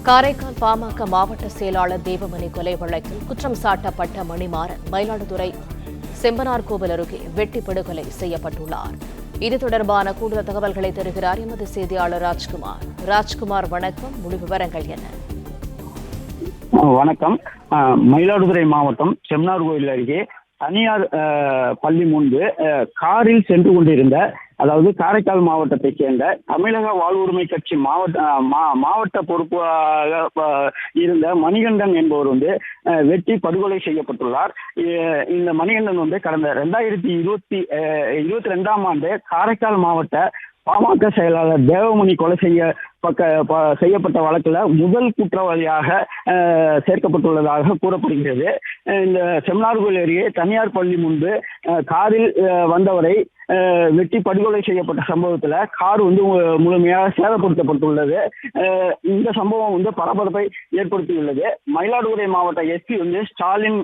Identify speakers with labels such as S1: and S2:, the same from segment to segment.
S1: காரைக்கால் பாமக மாவட்ட செயலாளர் தேவமணி கொலை வழக்கில் குற்றம் சாட்டப்பட்ட மணிமாறன் மயிலாடுதுறை செம்பனார்கோவில் அருகே வெட்டி படுகொலை செய்யப்பட்டுள்ளார். இது தொடர்பான கூடுதல் தகவல்களை தருகிறார் எமது செய்தியாளர் ராஜ்குமார். ராஜ்குமார், வணக்கம். முழு விவரங்கள் என்ன?
S2: வணக்கம். மயிலாடுதுறை மாவட்டம் செம்பனார்கோவில் அருகே தனியார் பள்ளி முன்பு காரில் சென்று கொண்டிருந்த, அதாவது காரைக்கால் மாவட்டத்தைச் சேர்ந்த தமிழக வாழ்வுரிமை கட்சி மாவட்ட பொறுப்பாக இருந்த மணிகண்டன் என்பவர் வெட்டி படுகொலை செய்யப்பட்டுள்ளார். இந்த மணிகண்டன் கடந்த 2022ஆம் ஆண்டு காரைக்கால் மாவட்ட பாமக செயலாளர் தேவமணி கொலை செய்யப்பட்ட வழக்கில் முதல் குற்றவாளியாக சேர்க்கப்பட்டுள்ளதாக கூறப்படுகிறது. இந்த செம்பனார்கோவில் அருகே தனியார் பள்ளி முன்பு காரில் வந்தவரை வெட்டி படுகொலை செய்யப்பட்ட சம்பவத்தில் கார் முழுமையாக சேதப்படுத்தப்பட்டுள்ளது. இந்த சம்பவம் பரபரப்பை ஏற்படுத்தியுள்ளது. மயிலாடுதுறை மாவட்ட எஸ்பி ஸ்டாலின்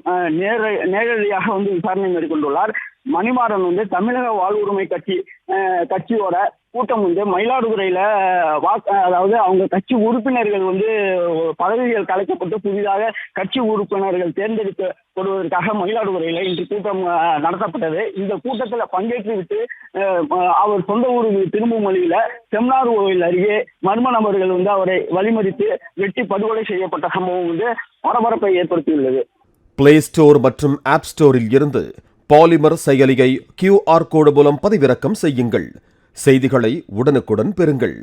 S2: நேரடியாக விசாரணை மேற்கொண்டுள்ளார். மணிமாறன் தமிழக வாழ்வுரிமை கட்சியோட கூட்டம் மயிலாடுதுறையில அதாவது அவங்க கட்சி உறுப்பினர்கள் பதவிகள் கலைக்கப்பட்டு புதிதாக கட்சி உறுப்பினர்கள் தேர்ந்தெடுக்கப்படுவதற்காக மயிலாடுதுறையில இன்று கூட்டம் நடத்தப்பட்டது. இந்த கூட்டத்தில் பங்கேற்றுவிட்டு அவர் சொந்த ஊருக்கு திரும்பும் வழியில செம்பனார்கோவில் அருகே மர்ம நபர்கள் அவரை வழிமறித்து வெட்டி படுகொலை செய்யப்பட்ட சம்பவம் பரபரப்பை ஏற்படுத்தியுள்ளது.
S3: பிளே ஸ்டோர் மற்றும் ஆப் ஸ்டோரில் இருந்து பாலிமர் செயலியை QR கோடு மூலம் பதிவிறக்கம் செய்யுங்கள். செய்திகளை உடனுக்குடன் பெறுங்கள்.